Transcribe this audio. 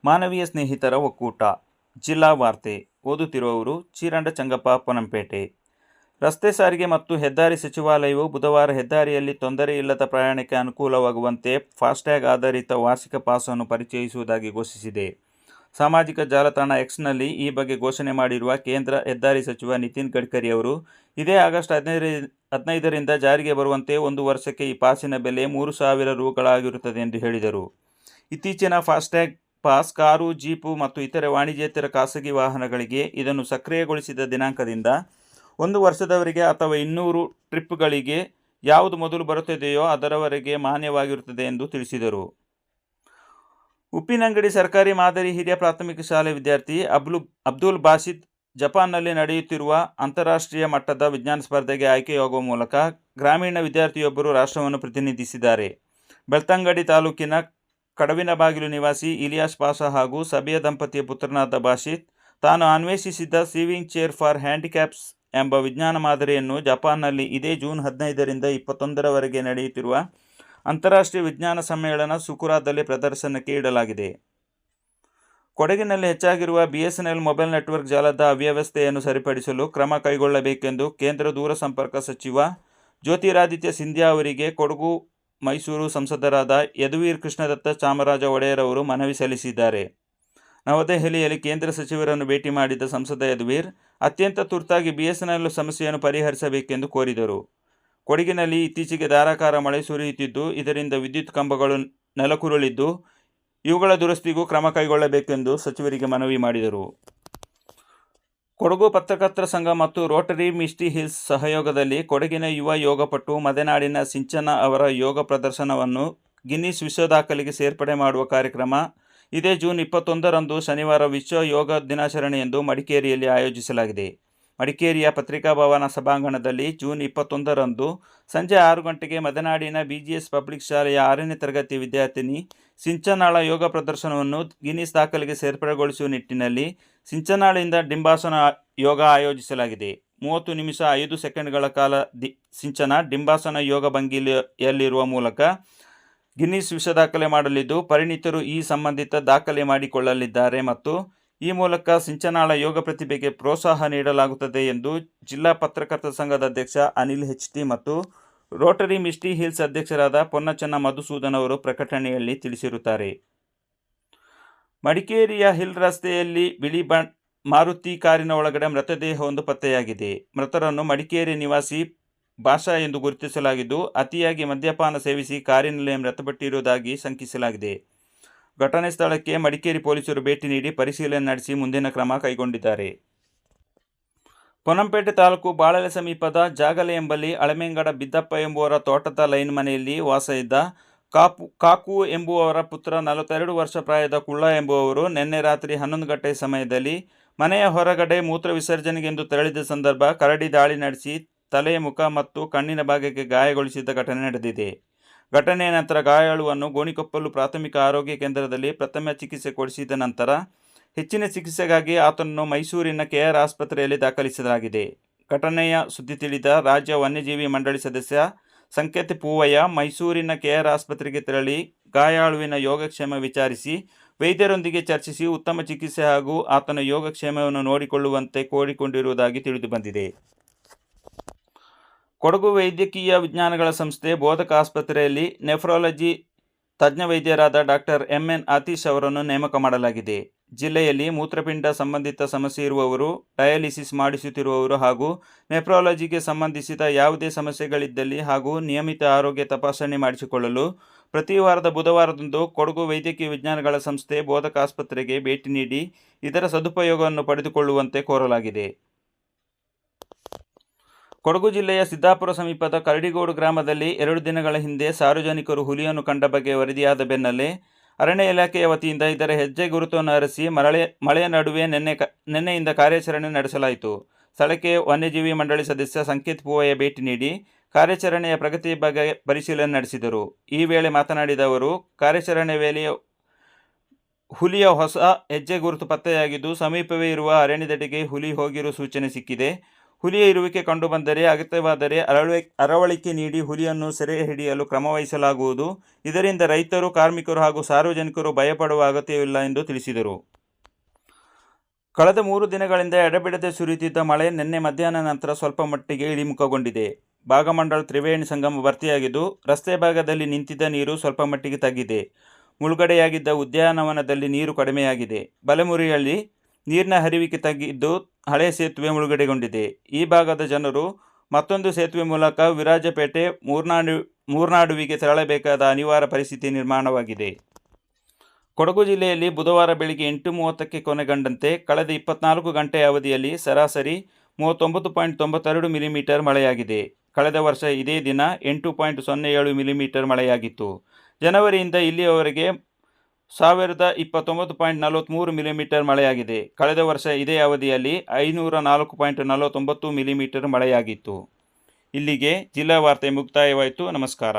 ಮಾನವೀಯ ಸ್ನೇಹಿತರ ಒಕ್ಕೂಟ. ಜಿಲ್ಲಾ ವಾರ್ತೆ ಓದುತ್ತಿರುವವರು ಚೀರಂಡ ಚಂಗಪ್ಪ ಪೊನ್ನಂಪೇಟೆ. ರಸ್ತೆ ಸಾರಿಗೆ ಮತ್ತು ಹೆದ್ದಾರಿ ಸಚಿವಾಲಯವು ಬುಧವಾರ ಹೆದ್ದಾರಿಯಲ್ಲಿ ತೊಂದರೆ ಇಲ್ಲದ ಪ್ರಯಾಣಕ್ಕೆ ಅನುಕೂಲವಾಗುವಂತೆ ಫಾಸ್ಟ್ಯಾಗ್ ಆಧಾರಿತ ವಾರ್ಷಿಕ ಪಾಸನ್ನು ಪರಿಚಯಿಸುವುದಾಗಿ ಘೋಷಿಸಿದೆ. ಸಾಮಾಜಿಕ ಜಾಲತಾಣ ಎಕ್ಸ್ನಲ್ಲಿ ಈ ಬಗ್ಗೆ ಘೋಷಣೆ ಮಾಡಿರುವ ಕೇಂದ್ರ ಹೆದ್ದಾರಿ ಸಚಿವ ನಿತಿನ್ ಗಡ್ಕರಿ ಅವರು, ಇದೇ ಆಗಸ್ಟ್ 15ರಿಂದ ಜಾರಿಗೆ ಬರುವಂತೆ 1 ವರ್ಷಕ್ಕೆ ಈ ಪಾಸಿನ ಬೆಲೆ 3,000 ರುಗಳಾಗಿರುತ್ತದೆ ಎಂದು ಹೇಳಿದರು. ಇತ್ತೀಚಿನ ಫಾಸ್ಟ್ಯಾಗ್ ಪಾಸ್ ಕಾರು, ಜೀಪು ಮತ್ತು ಇತರೆ ವಾಣಿಜ್ಯೇತರ ಖಾಸಗಿ ವಾಹನಗಳಿಗೆ ಇದನ್ನು ಸಕ್ರಿಯಗೊಳಿಸಿದ ದಿನಾಂಕದಿಂದ 1 ವರ್ಷದವರೆಗೆ ಅಥವಾ 200 ಟ್ರಿಪ್ಗಳಿಗೆ ಯಾವುದು ಮೊದಲು ಬರುತ್ತದೆಯೋ ಅದರವರೆಗೆ ಮಾನ್ಯವಾಗಿರುತ್ತದೆ ಎಂದು ತಿಳಿಸಿದರು. ಉಪ್ಪಿನಂಗಡಿ ಸರ್ಕಾರಿ ಮಾದರಿ ಹಿರಿಯ ಪ್ರಾಥಮಿಕ ಶಾಲೆ ವಿದ್ಯಾರ್ಥಿ ಅಬ್ದುಲ್ ಬಾಸಿತ್ ಜಪಾನ್ನಲ್ಲಿ ನಡೆಯುತ್ತಿರುವ ಅಂತಾರಾಷ್ಟ್ರೀಯ ಮಟ್ಟದ ವಿಜ್ಞಾನ ಸ್ಪರ್ಧೆಗೆ ಆಯ್ಕೆಯಾಗುವ ಮೂಲಕ ಗ್ರಾಮೀಣ ವಿದ್ಯಾರ್ಥಿಯೊಬ್ಬರು ರಾಷ್ಟ್ರವನ್ನು ಪ್ರತಿನಿಧಿಸಿದ್ದಾರೆ. ಬೆಳ್ತಂಗಡಿ ತಾಲೂಕಿನ ಕಡವಿನಬಾಗಿಲು ನಿವಾಸಿ ಇಲಿಯಾಸ್ ಪಾಷಾ ಹಾಗೂ ಸಬಿಯಾ ದಂಪತಿಯ ಪುತ್ರನಾದ ಬಾಸಿತ್ ತಾನು ಅನ್ವೇಷಿಸಿದ್ದ ಸೀವಿಂಗ್ ಚೇರ್ ಫಾರ್ ಹ್ಯಾಂಡಿಕ್ಯಾಪ್ಸ್ ಎಂಬ ವಿಜ್ಞಾನ ಮಾದರಿಯನ್ನು ಜಪಾನ್ನಲ್ಲಿ ಇದೇ ಜೂನ್ 15ರಿಂದ 21ರವರೆಗೆ ನಡೆಯುತ್ತಿರುವ ಅಂತಾರಾಷ್ಟ್ರೀಯ ವಿಜ್ಞಾನ ಸಮ್ಮೇಳನ ಸುಕುರಾದಲ್ಲಿ ಪ್ರದರ್ಶನಕ್ಕೆ ಇಡಲಾಗಿದೆ. ಕೊಡಗಿನಲ್ಲಿ ಹೆಚ್ಚಾಗಿರುವ BSNL ಮೊಬೈಲ್ ನೆಟ್ವರ್ಕ್ ಜಾಲದ ಅವ್ಯವಸ್ಥೆಯನ್ನು ಸರಿಪಡಿಸಲು ಕ್ರಮ ಕೈಗೊಳ್ಳಬೇಕೆಂದು ಕೇಂದ್ರ ದೂರಸಂಪರ್ಕ ಸಚಿವ ಜ್ಯೋತಿರಾದಿತ್ಯ ಸಿಂಧ್ಯಾ ಅವರಿಗೆ ಕೊಡಗು ಮೈಸೂರು ಸಂಸದರಾದ ಯದುವೀರ್ ಕೃಷ್ಣದತ್ತ ಚಾಮರಾಜ ಒಡೆಯರ್ ಅವರು ಮನವಿ ಸಲ್ಲಿಸಿದ್ದಾರೆ. ನವದೆಹಲಿಯಲ್ಲಿ ಕೇಂದ್ರ ಸಚಿವರನ್ನು ಭೇಟಿ ಮಾಡಿದ ಸಂಸದ ಯದುವೀರ್ ಅತ್ಯಂತ ತುರ್ತಾಗಿ BSNL ಸಮಸ್ಯೆಯನ್ನು ಪರಿಹರಿಸಬೇಕೆಂದು ಕೋರಿದರು. ಕೊಡಗಿನಲ್ಲಿ ಇತ್ತೀಚೆಗೆ ಧಾರಾಕಾರ ಮಳೆ ಸುರಿಯುತ್ತಿದ್ದು, ಇದರಿಂದ ವಿದ್ಯುತ್ ಕಂಬಗಳು ನೆಲಕ್ಕುರುಳಿದ್ದು, ಇವುಗಳ ದುರಸ್ತಿಗೂ ಕ್ರಮ ಕೈಗೊಳ್ಳಬೇಕೆಂದು ಸಚಿವರಿಗೆ ಮನವಿ ಮಾಡಿದರು. ಕೊಡಗು ಪತ್ರಕರ್ತರ ಸಂಘ ಮತ್ತು ರೋಟರಿ ಮಿಸ್ಟಿ ಹಿಲ್ಸ್ ಸಹಯೋಗದಲ್ಲಿ ಕೊಡಗಿನ ಯುವ ಯೋಗಪಟು ಮದೆನಾಡಿನ ಸಿಂಚನ ಅವರ ಯೋಗ ಪ್ರದರ್ಶನವನ್ನು ಗಿನ್ನಿಸ್ ವಿಶ್ವ ದಾಖಲೆಗೆ ಸೇರ್ಪಡೆ ಮಾಡುವ ಕಾರ್ಯಕ್ರಮ ಇದೇ ಜೂನ್ 21ರಂದು ಶನಿವಾರ ವಿಶ್ವ ಯೋಗ ದಿನಾಚರಣೆಯಂದು ಮಡಿಕೇರಿಯಲ್ಲಿ ಆಯೋಜಿಸಲಾಗಿದೆ. ಮಡಿಕೇರಿಯ ಪತ್ರಿಕಾಭವನ ಸಭಾಂಗಣದಲ್ಲಿ ಜೂನ್ 21ರಂದು ಸಂಜೆ 6 ಗಂಟೆಗೆ ಮದೆನಾಡಿನ BGS ಪಬ್ಲಿಕ್ ಶಾಲೆಯ 6ನೇ ತರಗತಿ ವಿದ್ಯಾರ್ಥಿನಿ ಸಿಂಚನಾಳ ಯೋಗ ಪ್ರದರ್ಶನವನ್ನು ಗಿನ್ನಿಸ್ ದಾಖಲೆಗೆ ಸೇರ್ಪಡೆಗೊಳಿಸುವ ನಿಟ್ಟಿನಲ್ಲಿ ಸಿಂಚನಾಳಿಂದ ಡಿಂಬಾಸನ ಯೋಗ ಆಯೋಜಿಸಲಾಗಿದೆ. 30 ನಿಮಿಷ 5 ಸೆಕೆಂಡ್ಗಳ ಕಾಲ ಸಿಂಚನ ಡಿಂಬಾಸನ ಯೋಗ ಭಂಗಿಯಲ್ಲಿರುವ ಮೂಲಕ ಗಿನ್ನಿಸ್ ವಿಶ್ವ ದಾಖಲೆ ಮಾಡಲಿದ್ದು, ಪರಿಣಿತರು ಈ ಸಂಬಂಧಿತ ದಾಖಲೆ ಮಾಡಿಕೊಳ್ಳಲಿದ್ದಾರೆ ಮತ್ತು ಈ ಮೂಲಕ ಸಿಂಚನಾಳ ಯೋಗ ಪ್ರತಿಭೆಗೆ ಪ್ರೋತ್ಸಾಹ ನೀಡಲಾಗುತ್ತದೆ ಎಂದು ಜಿಲ್ಲಾ ಪತ್ರಕರ್ತರ ಸಂಘದ ಅಧ್ಯಕ್ಷ ಅನಿಲ್ HT ಮತ್ತು ರೋಟರಿ ಮಿಸ್ಟಿ ಹಿಲ್ಸ್ ಅಧ್ಯಕ್ಷರಾದ ಪೊನ್ನಚನ್ನ ಮಧುಸೂದನ್ ಅವರು ಪ್ರಕಟಣೆಯಲ್ಲಿ ತಿಳಿಸಿರುತ್ತಾರೆ. ಮಡಿಕೇರಿಯ ಹಿಲ್ ರಸ್ತೆಯಲ್ಲಿ ಬಿಳಿ ಮಾರುತಿ ಕಾರಿನ ಒಳಗಡೆ ಮೃತದೇಹವೊಂದು ಪತ್ತೆಯಾಗಿದೆ. ಮೃತರನ್ನು ಮಡಿಕೇರಿ ನಿವಾಸಿ ಭಾಷಾ ಎಂದು ಗುರುತಿಸಲಾಗಿದ್ದು, ಅತಿಯಾಗಿ ಮದ್ಯಪಾನ ಸೇವಿಸಿ ಕಾರಿನಲ್ಲಿ ಮೃತಪಟ್ಟಿರುವುದಾಗಿ ಶಂಕಿಸಲಾಗಿದೆ. ಘಟನೆ ಸ್ಥಳಕ್ಕೆ ಮಡಿಕೇರಿ ಪೊಲೀಸರು ಭೇಟಿ ನೀಡಿ ಪರಿಶೀಲನೆ ನಡೆಸಿ ಮುಂದಿನ ಕ್ರಮ ಕೈಗೊಂಡಿದ್ದಾರೆ. ಪೊನ್ನಂಪೇಟೆ ತಾಲೂಕು ಬಾಳಲೆ ಸಮೀಪದ ಜಾಗಲೆ ಎಂಬಲ್ಲಿ ಅಳಮೆಂಗಡ ಬಿದ್ದಪ್ಪ ಎಂಬುವರ ತೋಟದ ಲೈನ್ ಮನೆಯಲ್ಲಿ ವಾಸ ಇದ್ದ ಕಾಕು ಎಂಬುವವರ ಪುತ್ರ 42 ವರ್ಷ ಪ್ರಾಯದ ಕುಳ್ಳ ಎಂಬುವವರು ನಿನ್ನೆ ರಾತ್ರಿ 11 ಗಂಟೆ ಸಮಯದಲ್ಲಿ ಮನೆಯ ಹೊರಗಡೆ ಮೂತ್ರ ವಿಸರ್ಜನೆಗೆಂದು ತೆರಳಿದ ಸಂದರ್ಭ ಕರಡಿ ದಾಳಿ ನಡೆಸಿ ತಲೆ, ಮುಖ ಮತ್ತು ಕಣ್ಣಿನ ಭಾಗಕ್ಕೆ ಗಾಯಗೊಳಿಸಿದ ಘಟನೆ ನಡೆದಿದೆ. ಘಟನೆಯ ನಂತರ ಗಾಯಾಳುವನ್ನು ಗೋಣಿಕೊಪ್ಪಲು ಪ್ರಾಥಮಿಕ ಆರೋಗ್ಯ ಕೇಂದ್ರದಲ್ಲಿ ಪ್ರಥಮ ಚಿಕಿತ್ಸೆ ಕೊಡಿಸಿದ ನಂತರ ಹೆಚ್ಚಿನ ಚಿಕಿತ್ಸೆಗಾಗಿ ಆತನನ್ನು ಮೈಸೂರಿನ KR ಆಸ್ಪತ್ರೆಯಲ್ಲಿ ದಾಖಲಿಸಲಾಗಿದೆ. ಘಟನೆಯ ಸುದ್ದಿ ತಿಳಿದ ರಾಜ್ಯ ವನ್ಯಜೀವಿ ಮಂಡಳಿ ಸದಸ್ಯ ಸಂಕೇತ್ ಪೂವಯ್ಯ ಮೈಸೂರಿನ KR ಆಸ್ಪತ್ರೆಗೆ ತೆರಳಿ ಗಾಯಾಳುವಿನ ಯೋಗಕ್ಷೇಮ ವಿಚಾರಿಸಿ ವೈದ್ಯರೊಂದಿಗೆ ಚರ್ಚಿಸಿ ಉತ್ತಮ ಚಿಕಿತ್ಸೆ ಹಾಗೂ ಆತನ ಯೋಗಕ್ಷೇಮವನ್ನು ನೋಡಿಕೊಳ್ಳುವಂತೆ ಕೋರಿಕೊಂಡಿರುವುದಾಗಿ ತಿಳಿದುಬಂದಿದೆ. ಕೊಡಗು ವೈದ್ಯಕೀಯ ವಿಜ್ಞಾನಗಳ ಸಂಸ್ಥೆ ಬೋಧಕ ಆಸ್ಪತ್ರೆಯಲ್ಲಿ ನೆಫ್ರಾಲಜಿ ತಜ್ಞ ವೈದ್ಯರಾದ ಡಾಕ್ಟರ್ MN ಆತೀಶ್ ಅವರನ್ನು ನೇಮಕ ಮಾಡಲಾಗಿದೆ. ಜಿಲ್ಲೆಯಲ್ಲಿ ಮೂತ್ರಪಿಂಡ ಸಂಬಂಧಿತ ಸಮಸ್ಯೆ ಇರುವವರು, ಡಯಾಲಿಸಿಸ್ ಮಾಡಿಸುತ್ತಿರುವವರು ಹಾಗೂ ನೆಫ್ರಾಲಜಿಗೆ ಸಂಬಂಧಿಸಿದ ಯಾವುದೇ ಸಮಸ್ಯೆಗಳಿದ್ದಲ್ಲಿ ಹಾಗೂ ನಿಯಮಿತ ಆರೋಗ್ಯ ತಪಾಸಣೆ ಮಾಡಿಸಿಕೊಳ್ಳಲು ಪ್ರತಿ ವಾರದ ಬುಧವಾರದಂದು ಕೊಡಗು ವೈದ್ಯಕೀಯ ವಿಜ್ಞಾನಗಳ ಸಂಸ್ಥೆ ಬೋಧಕ ಆಸ್ಪತ್ರೆಗೆ ಭೇಟಿ ನೀಡಿ ಇದರ ಸದುಪಯೋಗವನ್ನು ಪಡೆದುಕೊಳ್ಳುವಂತೆ ಕೋರಲಾಗಿದೆ. ಕೊಡಗು ಜಿಲ್ಲೆಯ ಸಿದ್ದಾಪುರ ಸಮೀಪದ ಕರಡಿಗೋಡು ಗ್ರಾಮದಲ್ಲಿ 2 ದಿನಗಳ ಹಿಂದೆ ಸಾರ್ವಜನಿಕರು ಹುಲಿಯನ್ನು ಕಂಡ ಬಗ್ಗೆ ವರದಿಯಾದ ಬೆನ್ನಲ್ಲೇ ಅರಣ್ಯ ಇಲಾಖೆಯ ವತಿಯಿಂದ ಇದರ ಹೆಜ್ಜೆ ಗುರುತನ್ನು ಅರಸಿ ಮಳೆಯ ನಡುವೆ ನಿನ್ನೆಯಿಂದ ಕಾರ್ಯಾಚರಣೆ ನಡೆಸಲಾಯಿತು. ಸ್ಥಳಕ್ಕೆ ವನ್ಯಜೀವಿ ಮಂಡಳಿ ಸದಸ್ಯ ಸಂಕೇತ್ ಪೂವಯ್ಯ ಭೇಟಿ ನೀಡಿ ಕಾರ್ಯಾಚರಣೆಯ ಪ್ರಗತಿ ಬಗ್ಗೆ ಪರಿಶೀಲನೆ ನಡೆಸಿದರು. ಈ ವೇಳೆ ಮಾತನಾಡಿದ ಅವರು, ಕಾರ್ಯಾಚರಣೆ ವೇಳೆ ಹುಲಿಯ ಹೊಸ ಹೆಜ್ಜೆ ಗುರುತು ಪತ್ತೆಯಾಗಿದ್ದು, ಸಮೀಪವೇ ಇರುವ ಅರಣ್ಯದೆಡೆಗೆ ಹುಲಿ ಹೋಗಿರುವ ಸೂಚನೆ ಸಿಕ್ಕಿದೆ. ಹುಲಿಯ ಇರುವಿಕೆ ಕಂಡುಬಂದರೆ ಅಗತ್ಯವಾದರೆ ಅರವಳಿಕೆ ನೀಡಿ ಹುಲಿಯನ್ನು ಸೆರೆ ಹಿಡಿಯಲು ಕ್ರಮ ವಹಿಸಲಾಗುವುದು. ಇದರಿಂದ ರೈತರು, ಕಾರ್ಮಿಕರು ಹಾಗೂ ಸಾರ್ವಜನಿಕರು ಭಯಪಡುವ ಅಗತ್ಯವಿಲ್ಲ ಎಂದು ತಿಳಿಸಿದರು. ಕಳೆದ 3 ದಿನಗಳಿಂದ ಎಡೆಬಿಡದೆ ಸುರಿಯುತ್ತಿದ್ದ ಮಳೆ ನಿನ್ನೆ ಮಧ್ಯಾಹ್ನ ನಂತರ ಸ್ವಲ್ಪ ಮಟ್ಟಿಗೆ ಇಳಿಮುಖಗೊಂಡಿದೆ. ಭಾಗಮಂಡಲ ತ್ರಿವೇಣಿ ಸಂಗಮ ಭರ್ತಿಯಾಗಿದ್ದು, ರಸ್ತೆ ಭಾಗದಲ್ಲಿ ನಿಂತಿದ್ದ ನೀರು ಸ್ವಲ್ಪ ಮಟ್ಟಿಗೆ ತಗ್ಗಿದೆ. ಮುಳುಗಡೆಯಾಗಿದ್ದ ಉದ್ಯಾನವನದಲ್ಲಿ ನೀರು ಕಡಿಮೆಯಾಗಿದೆ. ಬಲಮುರಿಯಲ್ಲಿ ನೀರಿನ ಹರಿವಿಕೆ ತಗ್ಗಿದ್ದು ಹಳೆ ಸೇತುವೆ ಮುಳುಗಡೆಗೊಂಡಿದೆ. ಈ ಭಾಗದ ಜನರು ಮತ್ತೊಂದು ಸೇತುವೆ ಮೂಲಕ ವಿರಾಜಪೇಟೆ, ಮೂರ್ನಾಡುವಿಗೆ ತೆರಳಬೇಕಾದ ಅನಿವಾರ್ಯ ಪರಿಸ್ಥಿತಿ ನಿರ್ಮಾಣವಾಗಿದೆ. ಕೊಡಗು ಜಿಲ್ಲೆಯಲ್ಲಿ ಬುಧವಾರ ಬೆಳಗ್ಗೆ 8:30ಕ್ಕೆ ಕೊನೆಗೊಂಡಂತೆ ಕಳೆದ 24 ಗಂಟೆಯ ಅವಧಿಯಲ್ಲಿ ಸರಾಸರಿ 39.92 ಮಿಲಿಮೀಟರ್ ಮಳೆಯಾಗಿದೆ. ಕಳೆದ ವರ್ಷ ಇದೇ ದಿನ 8.07 ಮಿಲಿಮೀಟರ್ ಮಳೆಯಾಗಿತ್ತು. ಜನವರಿಯಿಂದ ಇಲ್ಲಿಯವರೆಗೆ 1029.43 ಮಿಲಿಮೀಟರ್ ಮಳೆಯಾಗಿದೆ. ಕಳೆದ ವರ್ಷ ಇದೇ ಅವಧಿಯಲ್ಲಿ 504.49 ಮಿಲಿಮೀಟರ್ ಮಳೆಯಾಗಿತ್ತು. ಇಲ್ಲಿಗೆ ಜಿಲ್ಲಾ ವಾರ್ತೆ ಮುಕ್ತಾಯವಾಯಿತು. ನಮಸ್ಕಾರ.